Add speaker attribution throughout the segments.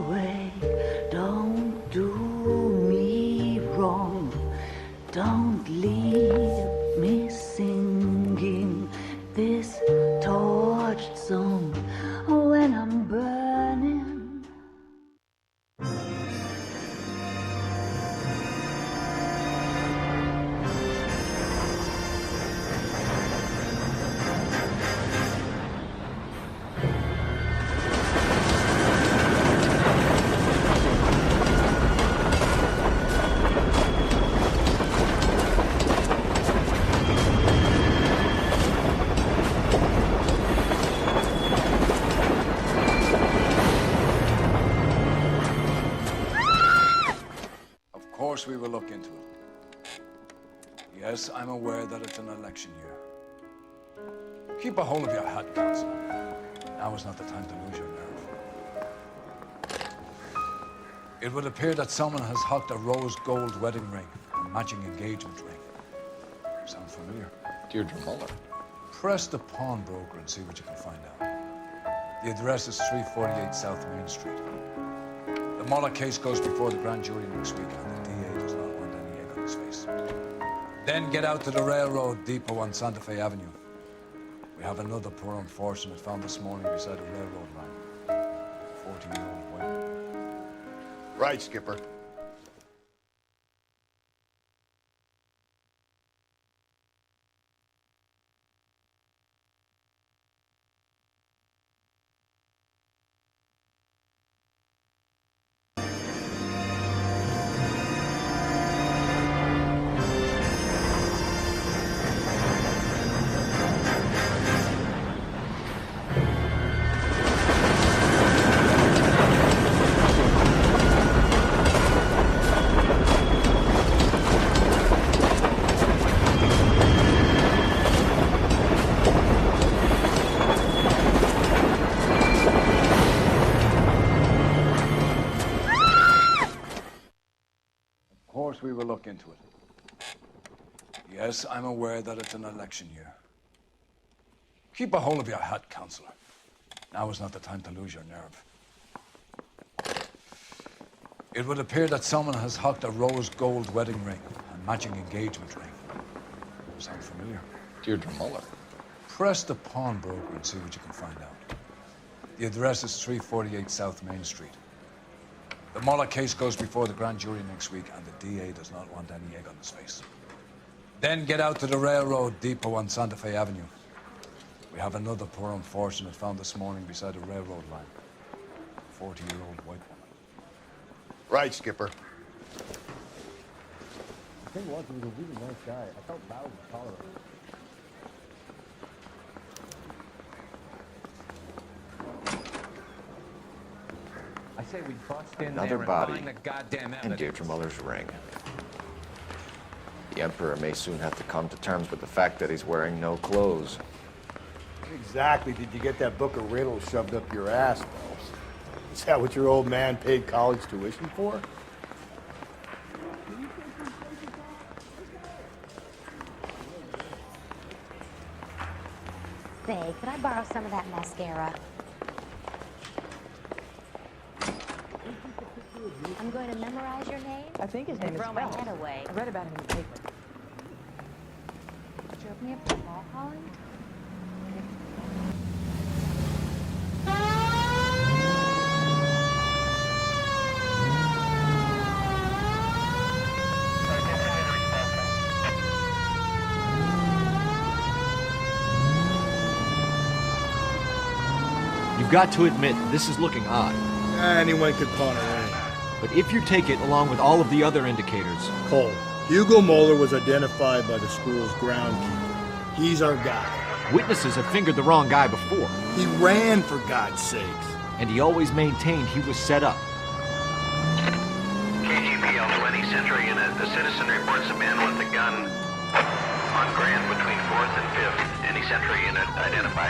Speaker 1: away. Don't do me wrong. Don't leave me singing this torched song when I'm burning.
Speaker 2: Of course we will look into it. Yes, I'm aware that it's an election year. Keep a hold of your hat, Counselor. Now is not the time to lose your nerve. It would appear that someone has hocked a rose gold wedding ring and matching engagement ring. Sound familiar?
Speaker 3: Deirdre Muller.
Speaker 2: Press the pawnbroker and see what you can find out. The address is 348 South Main Street. The Muller case goes before the grand jury next week, and the DA does not want any egg on his face. Then get out to the railroad depot on Santa Fe Avenue. We have another poor unfortunate found this morning beside a railroad line. 14-year-old white woman.
Speaker 3: Right, Skipper.
Speaker 2: Of course we will look into it. Yes, I'm aware that it's an election year. Keep a hold of your hat, Counselor. Now is not the time to lose your nerve. It would appear that someone has hocked a rose gold wedding ring and matching engagement ring. Sound familiar?
Speaker 3: Deirdre Muller.
Speaker 2: Press the pawnbroker and see what you can find out. The address is 348 South Main Street. The Muller case goes before the grand jury next week, and the DA does not want any egg on his face. Then get out to the railroad depot on Santa Fe Avenue. We have another poor unfortunate found this morning beside a railroad line. 40-year-old white woman.
Speaker 3: Right, Skipper.
Speaker 4: The thing was, he was a really nice guy. I felt bad with collar.
Speaker 5: I say we bust in
Speaker 3: Another
Speaker 5: there
Speaker 3: body
Speaker 5: and find the goddamn
Speaker 3: and
Speaker 5: evidence.
Speaker 3: Deirdre Muller's ring. The Emperor may soon have to come to terms with the fact that he's wearing no clothes.
Speaker 4: Exactly did you get that book of riddles shoved up your ass, Phelps? Is that what your old man paid college tuition for?
Speaker 6: Say, could I borrow some of that mascara? I'm going to memorize your name.
Speaker 7: I think his name is
Speaker 6: Throw my
Speaker 7: Phelps.
Speaker 6: head away.
Speaker 7: I read about him in the paper.
Speaker 6: Did you open up the ball, Holland?
Speaker 8: You've got to admit, this is looking odd.
Speaker 4: Anyone could pawn a ring.
Speaker 8: But if you take it along with all of the other indicators...
Speaker 4: Cole, Hugo Moeller was identified by the school's groundkeeper. He's our guy.
Speaker 8: Witnesses have fingered the wrong guy before.
Speaker 4: He ran, for God's sakes.
Speaker 8: And he always maintained he was set up.
Speaker 9: KGPL 20 Central Unit. The citizen reports a man with a gun on Grand between 4th and 5th. Any Central Unit identify.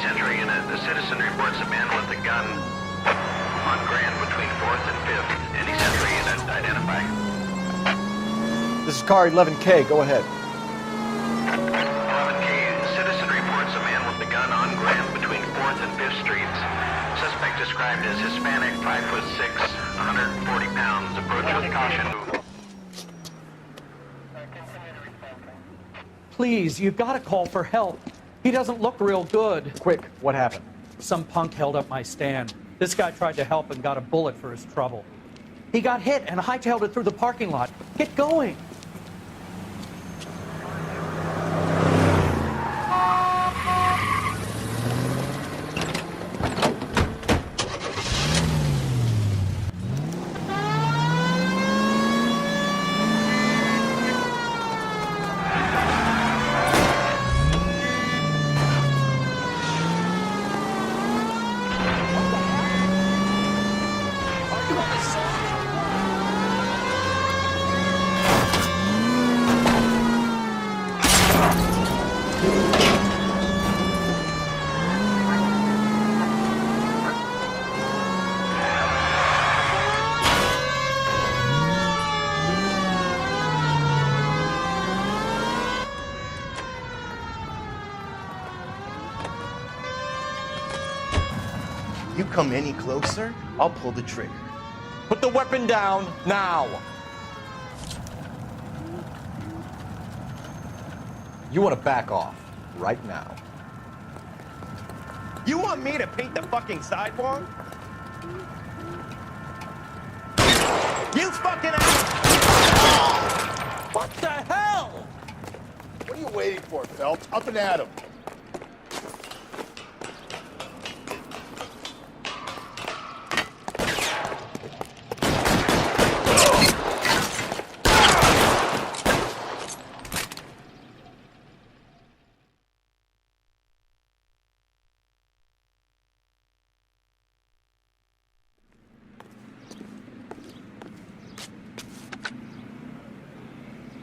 Speaker 9: sentry unit. The citizen reports a man with a gun on Grand between 4th and 5th. Any sentry unit identify.
Speaker 3: This is car 11K. Go ahead.
Speaker 9: 11K, citizen reports a man with a gun on Grand between 4th and 5th Streets. Suspect described as Hispanic, 5'6", 140 pounds. Approach with caution.
Speaker 7: Please, you've got to call for help. He doesn't look real good.
Speaker 3: Quick, what happened?
Speaker 7: Some punk held up my stand. This guy tried to help and got a bullet for his trouble. He got hit and hightailed it through the parking lot. Get going.
Speaker 10: You come any closer, I'll pull the trigger.
Speaker 8: Put the weapon down now.
Speaker 3: You want to back off right now.
Speaker 10: You want me to paint the fucking sidewalk? You fucking ass!
Speaker 7: What the hell?
Speaker 4: What are you waiting for, Phelps? Up and at him.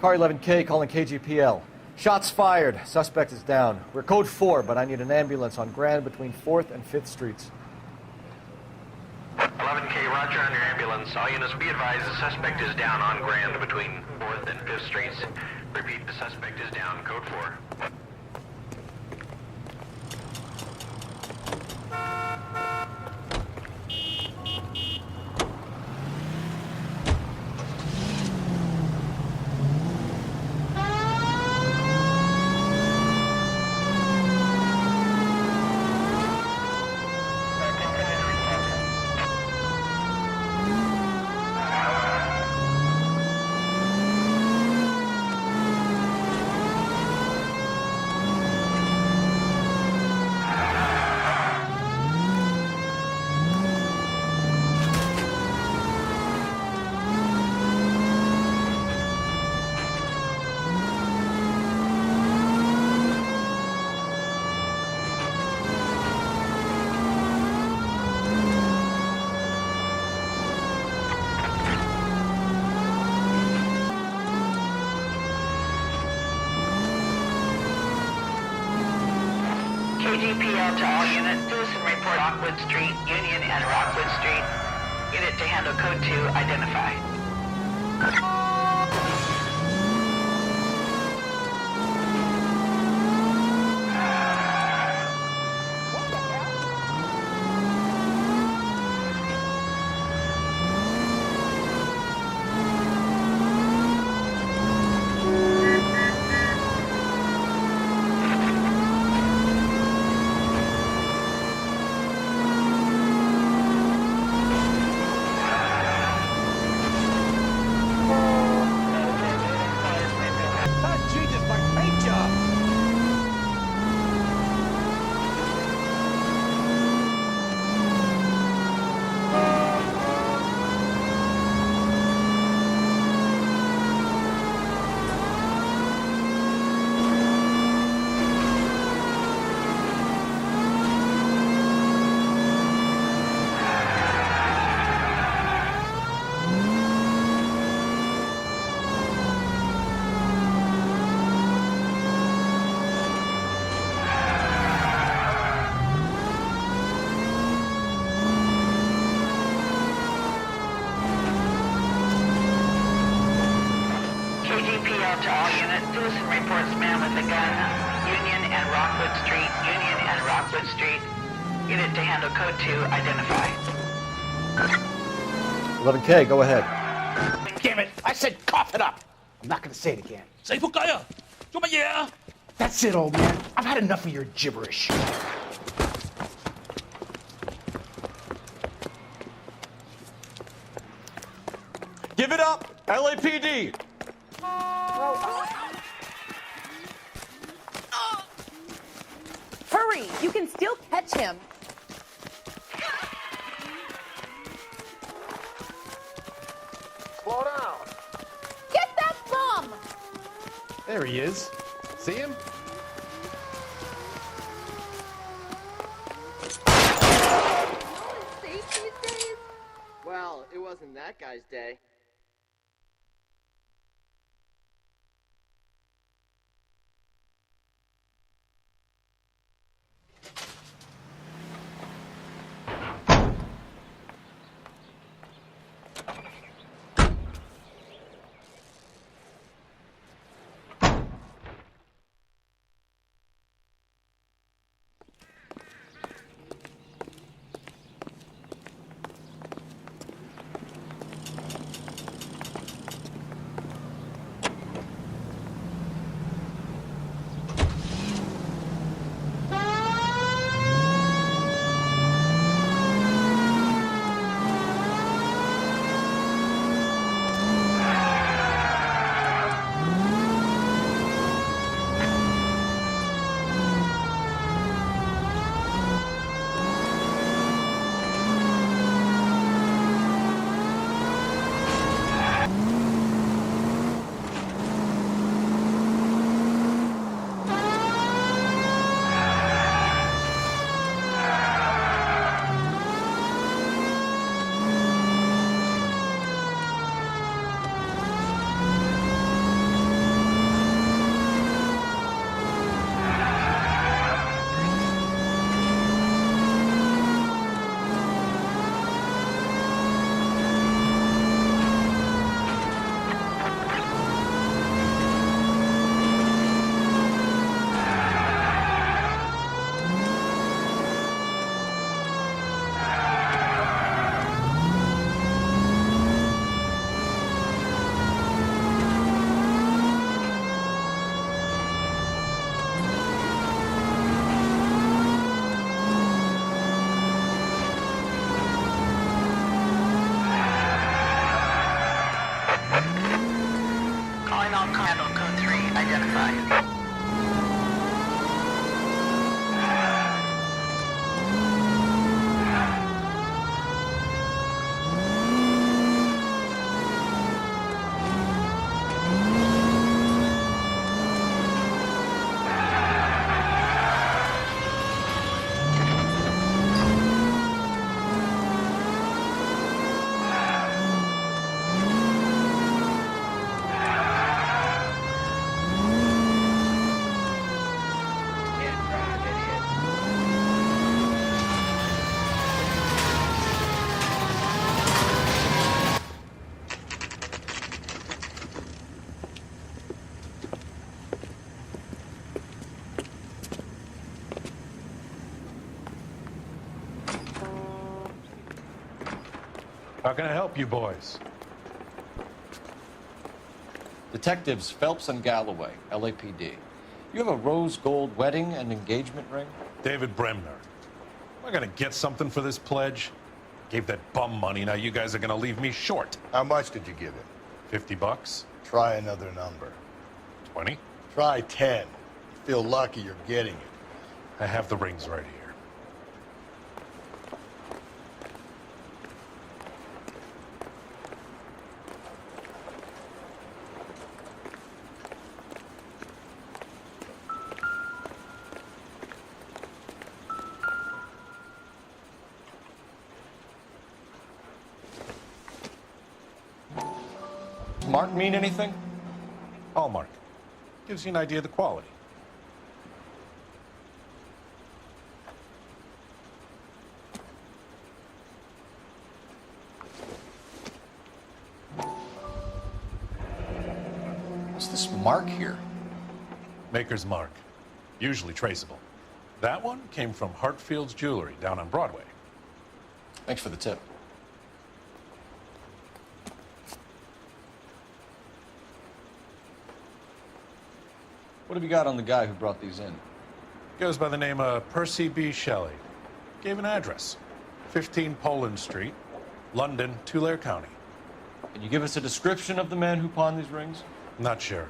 Speaker 3: Car 11K calling KGPL. Shots fired. Suspect is down. We're code 4, but I need an ambulance on Grand between 4th and 5th Streets.
Speaker 9: 11K, roger on your ambulance. All units be advised the suspect is down on Grand between 4th and 5th Streets. Repeat, the suspect is down. Code 4.
Speaker 11: KGPL to all units. Citizen report Rockwood Street, Union and Rockwood Street. Unit to handle code 2, identify. the gun, Union and Rockwood Street, Union and Rockwood Street. Unit to handle code 2, identify.
Speaker 3: 11K, go ahead.
Speaker 12: Damn it! I said cough it up! I'm not gonna say it again.
Speaker 13: Say仆街啊！做乜嘢啊？
Speaker 12: That's it, old man. I've had enough of your gibberish.
Speaker 8: Give it up! LAPD!
Speaker 14: Hurry! You can still catch him.
Speaker 4: Slow down.
Speaker 14: Get that bum!
Speaker 12: There he is. See him?
Speaker 15: Well, it wasn't that guy's day.
Speaker 16: How can I help you boys?
Speaker 3: Detectives Phelps and Galloway, LAPD. You have a rose gold wedding and engagement ring?
Speaker 16: David Bremner. Am I gonna get something for this pledge? Gave that bum money, now you guys are gonna leave me short.
Speaker 4: How much did you give him?
Speaker 16: 50 bucks.
Speaker 4: Try another number.
Speaker 16: 20?
Speaker 4: Try 10. Feel lucky you're getting it.
Speaker 16: I have the rings right here.
Speaker 3: Mark mean anything?
Speaker 16: Hallmark. Gives you an idea of the quality.
Speaker 3: What's this mark here?
Speaker 16: Maker's mark. Usually traceable. That one came from Hartfield's Jewelry down on Broadway.
Speaker 3: Thanks for the tip. What have you got on the guy who brought these in?
Speaker 16: Goes by the name of Percy B. Shelley. Gave an address. 15 Poland Street, London, Tulare County.
Speaker 3: Can you give us a description of the man who pawned these rings?
Speaker 16: Not sure.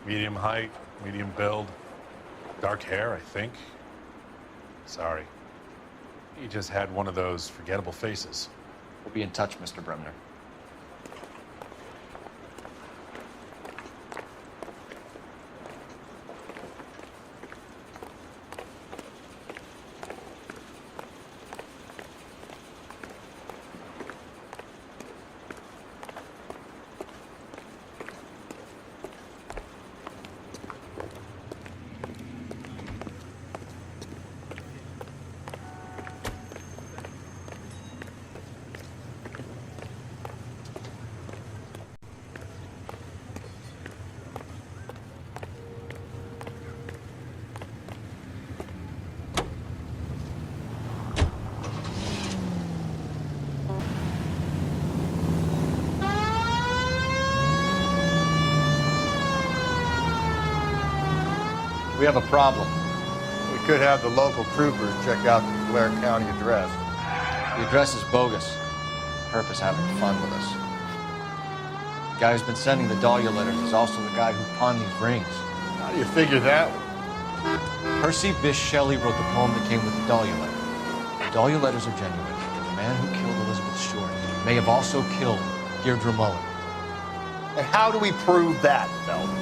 Speaker 16: Medium height, medium build. Dark hair, I think. Sorry. He just had one of those forgettable faces.
Speaker 3: We'll be in touch, Mr. Bremner. We have a problem.
Speaker 4: We could have the local troopers check out the Tulare County address.
Speaker 3: The address is bogus. Purpose having fun with us. The guy who's been sending the Dahlia letters is also the guy who pawned these rings.
Speaker 4: How do you figure that one?
Speaker 3: Percy Bysshe Shelley wrote the poem that came with the Dahlia letter. The Dahlia letters are genuine. The man who killed Elizabeth Short may have also killed Deirdre Mullen.
Speaker 4: And how do we prove that, Feldman?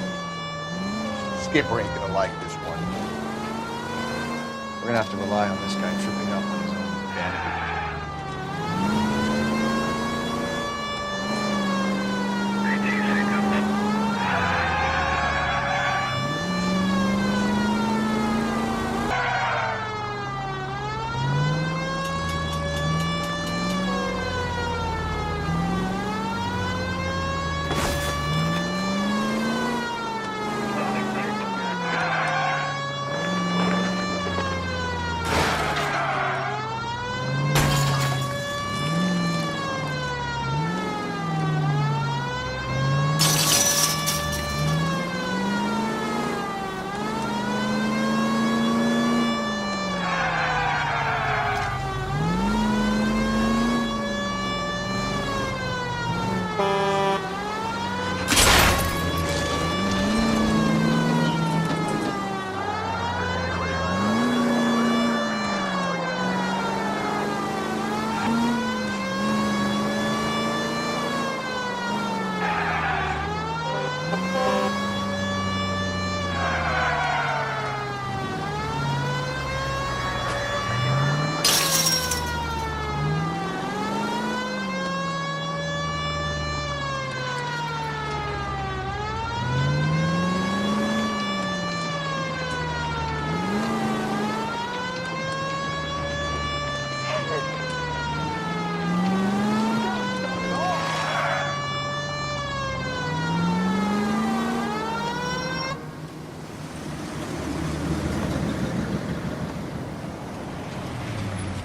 Speaker 4: Skipper ain't gonna like this one.
Speaker 3: We're gonna have to rely on this guy tripping up on his own vanity.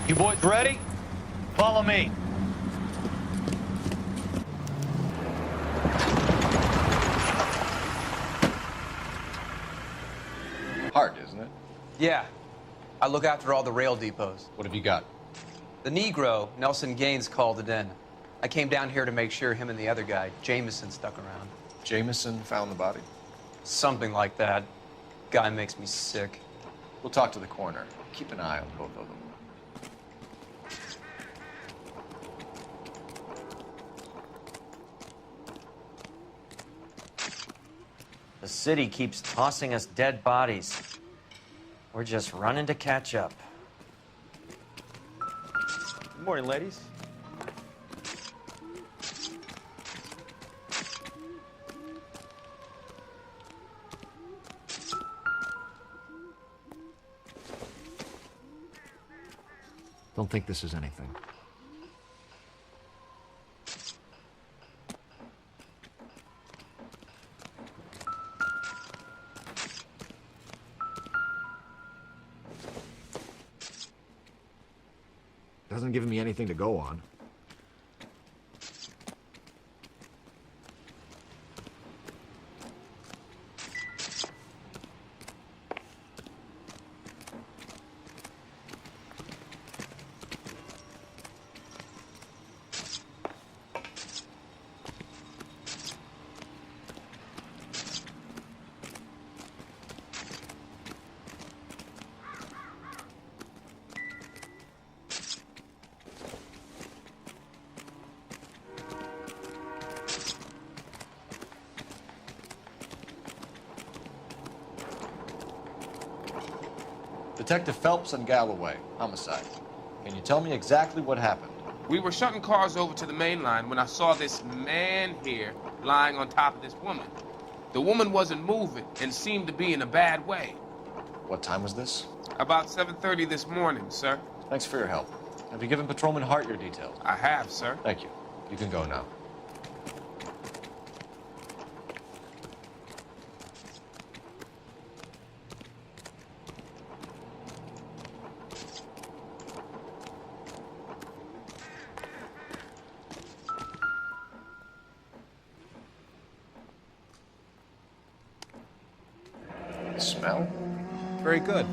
Speaker 15: You boys ready? Follow me.
Speaker 3: Hard, isn't it?
Speaker 17: Yeah. I look after all the rail depots.
Speaker 3: What have you got?
Speaker 17: The Negro, Nelson Gaines, called it in. I came down here to make sure him and the other guy, Jameson, stuck around.
Speaker 3: Jameson found the body?
Speaker 17: Something like that. Guy makes me sick.
Speaker 3: We'll talk to the coroner. Keep an eye on both of them.
Speaker 18: The city keeps tossing us dead bodies. We're just running to catch up.
Speaker 19: Good morning, ladies.
Speaker 3: Don't think this is anything. Hasn't given me anything to go on. Detective Phelps and Galloway, homicide. Can you tell me exactly what happened?
Speaker 19: We were shunting cars over to the main line when I saw this man here lying on top of this woman. The woman wasn't moving and seemed to be in a bad way.
Speaker 3: What time was this?
Speaker 19: About 7:30 this morning, sir.
Speaker 3: Thanks for your help. Have you given Patrolman Hart your details?
Speaker 19: I have, sir.
Speaker 3: Thank you. You can go now. Smell?
Speaker 20: Very good.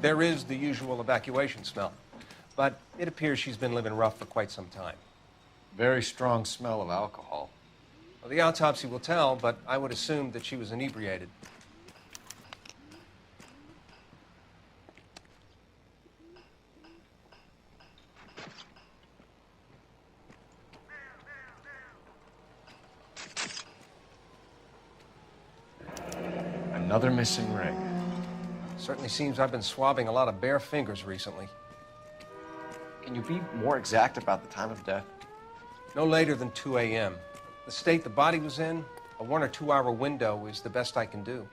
Speaker 20: There is the usual evacuation smell, but it appears she's been living rough for quite some time.
Speaker 3: Very strong smell of alcohol.
Speaker 20: Well, the autopsy will tell, but I would assume that she was inebriated.
Speaker 3: Another missing ring.
Speaker 20: Certainly seems I've been swabbing a lot of bare fingers recently.
Speaker 3: Can you be more exact about the time of death?
Speaker 20: No later than 2 a.m. The state the body was in, a 1 or 2 hour window is the best I can do.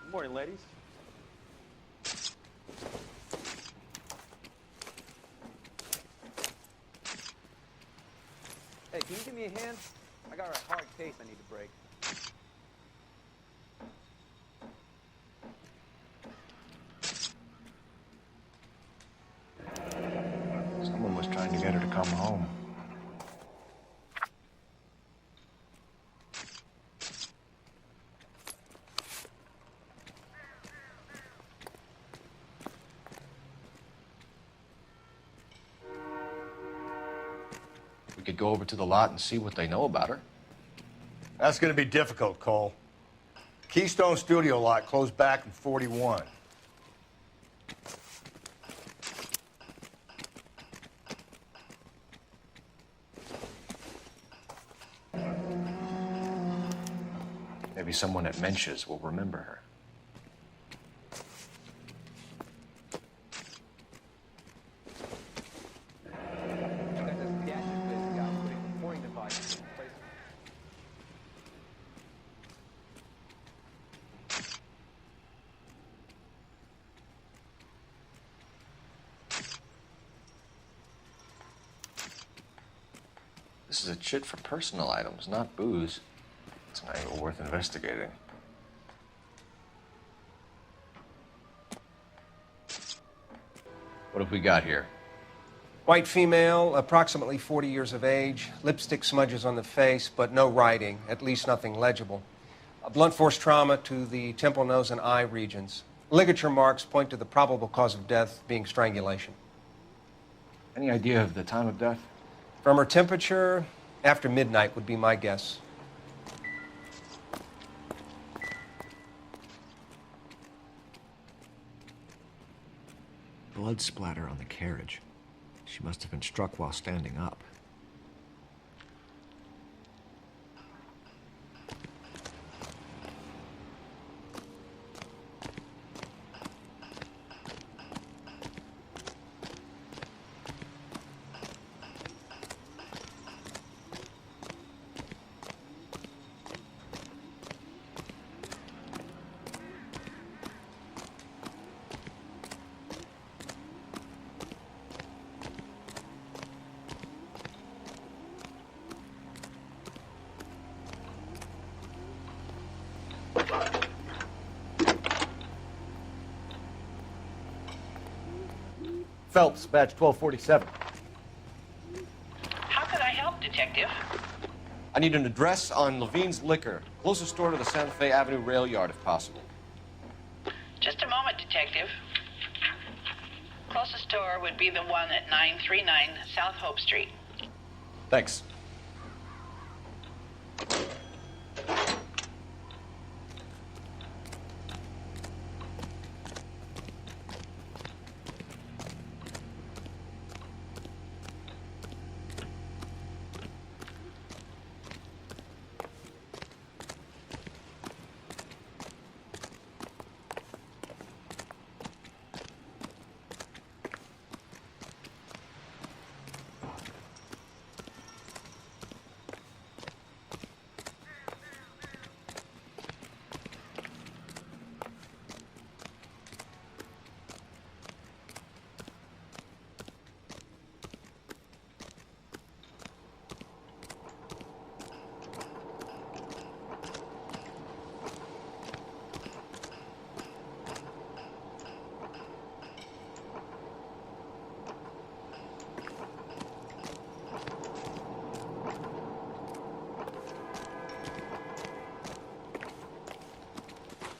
Speaker 21: Good morning, ladies. Hey, can you give me a hand? I got a hard case I need to break.
Speaker 3: Someone was trying to get her to come home. We could go over to the lot and see what they know about her.
Speaker 4: That's going to be difficult, Cole. Keystone Studio lot closed back in 41.
Speaker 3: Maybe someone at Mensch's will remember her. This is a chit for personal items, not booze. It's an angle worth investigating. What have we got here?
Speaker 20: White female, approximately 40 years of age, lipstick smudges on the face, but no writing, at least nothing legible. A blunt force trauma to the temple, nose, and eye regions. Ligature marks point to the probable cause of death being strangulation.
Speaker 3: Any idea of the time of death?
Speaker 20: From her temperature, after midnight would be my guess.
Speaker 3: Blood splatter on the carriage. She must have been struck while standing up. Phelps, badge 1247.
Speaker 11: How can I help, Detective?
Speaker 3: I need an address on Levine's Liquor. Closest store to the Santa Fe Avenue rail yard, if possible.
Speaker 11: Just a moment, Detective. Closest store would be the one at 939 South Hope Street.
Speaker 3: Thanks.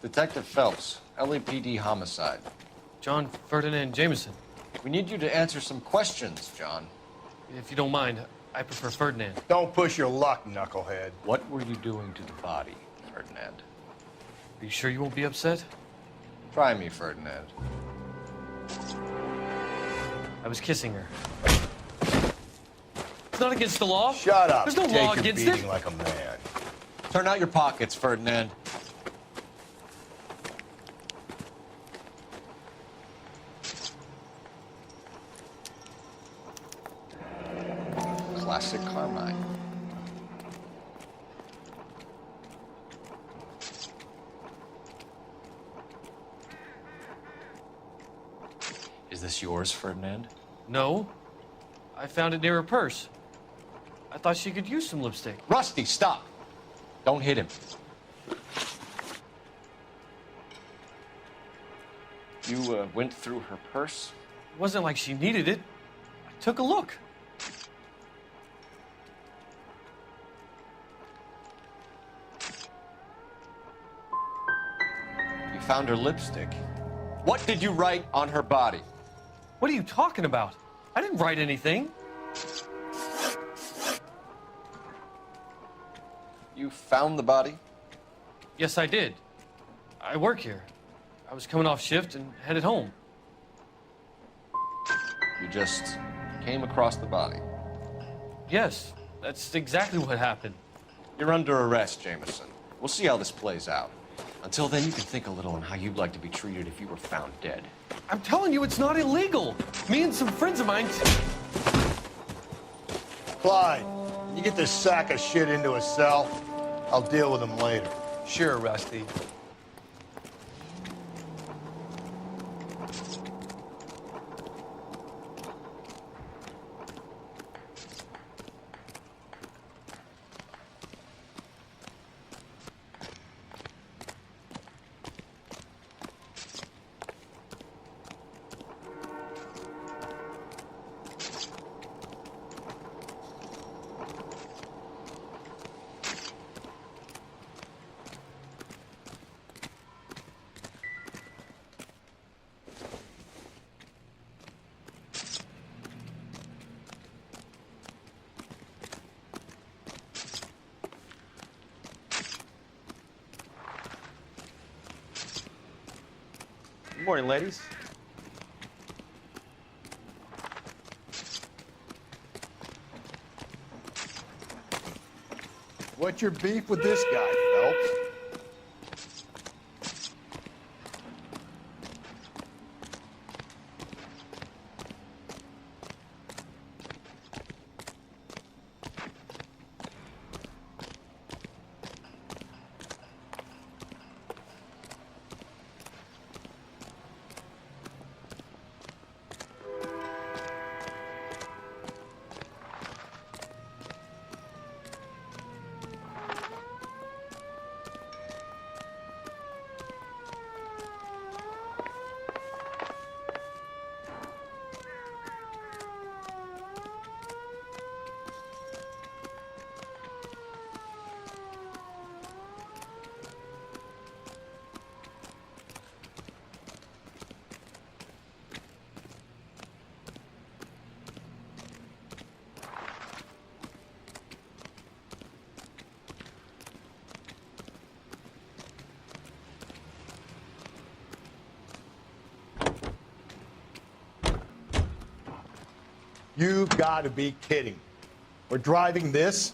Speaker 3: Detective Phelps, LAPD homicide.
Speaker 1: John Ferdinand Jameson.
Speaker 3: We need you to answer some questions, John.
Speaker 1: If you don't mind, I prefer Ferdinand.
Speaker 4: Don't push your luck, knucklehead.
Speaker 3: What were you doing to the body, Ferdinand?
Speaker 1: Are you sure you won't be upset?
Speaker 3: Try me, Ferdinand.
Speaker 1: I was kissing her. It's not against the law.
Speaker 4: Shut up.
Speaker 1: There's no
Speaker 4: Take
Speaker 1: law
Speaker 4: your
Speaker 1: against
Speaker 4: beating
Speaker 1: it.
Speaker 4: like a man.
Speaker 3: Turn out your pockets, Ferdinand. Classic Carmine. Is this yours, Ferdinand?
Speaker 1: No. I found it near her purse. I thought she could use some lipstick.
Speaker 3: Rusty, stop! Don't hit him. You went through her purse?
Speaker 1: It wasn't like she needed it. I took a look.
Speaker 3: You found her lipstick. What did you write on her body?
Speaker 1: What are you talking about? I didn't write anything.
Speaker 3: You found the body?
Speaker 1: Yes, I did. I work here. I was coming off shift and headed home.
Speaker 3: You just came across the body.
Speaker 1: Yes, that's exactly what happened.
Speaker 3: You're under arrest, Jameson. We'll see how this plays out. Until then, you can think a little on how you'd like to be treated if you were found dead.
Speaker 1: I'm telling you, it's not illegal. Me and some friends of mine...
Speaker 4: Clyde, you get this sack of shit into a cell. I'll deal with him later.
Speaker 17: Sure, Rusty.
Speaker 3: Good morning, ladies.
Speaker 4: What's your beef with this guy, Phelps? You gotta be kidding. We're driving this?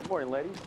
Speaker 21: Good morning, ladies.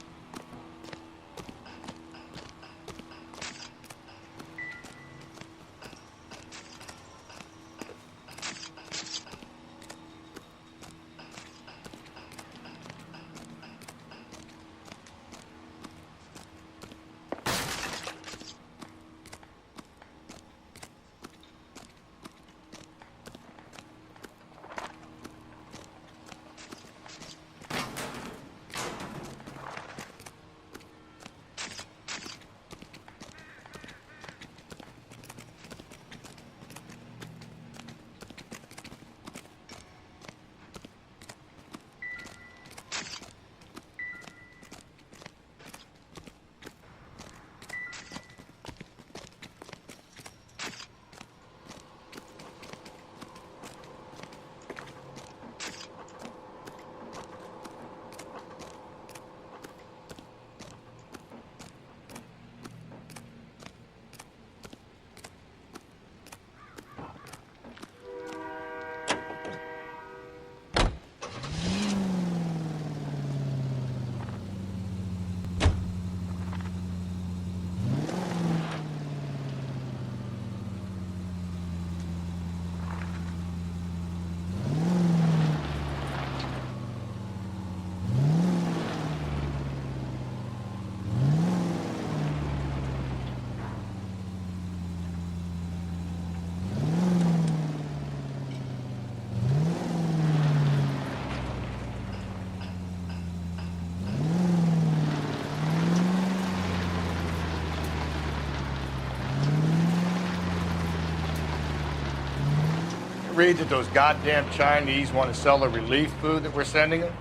Speaker 4: Read that those goddamn Chinese want to sell the relief food that we're sending them?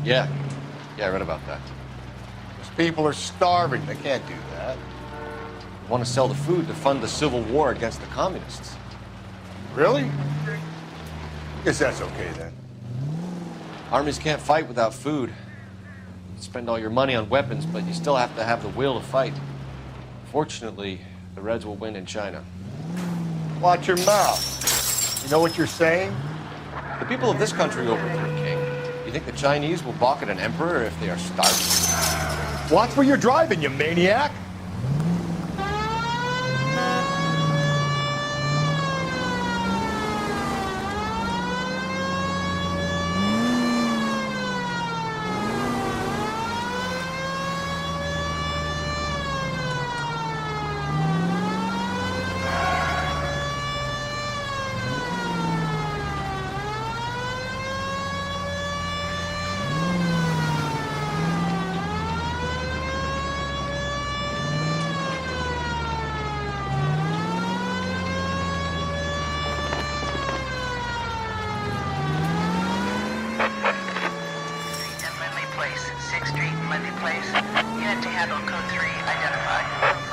Speaker 3: Yeah. Yeah, I read about that.
Speaker 4: Those people are starving. They can't do that.
Speaker 3: They want to sell the food to fund the civil war against the communists.
Speaker 4: Really? Guess that's okay then.
Speaker 3: Armies can't fight without food. You spend all your money on weapons, but you still have to have the will to fight. Fortunately, the Reds will win in China.
Speaker 4: Watch your mouth. You know what you're saying?
Speaker 3: The people of this country overthrew a king. You think the Chinese will balk at an emperor if they are starving?
Speaker 4: Watch where you're driving, you maniac!
Speaker 11: Place, 6th Street, Monday Place. Unit to handle code 3 identified.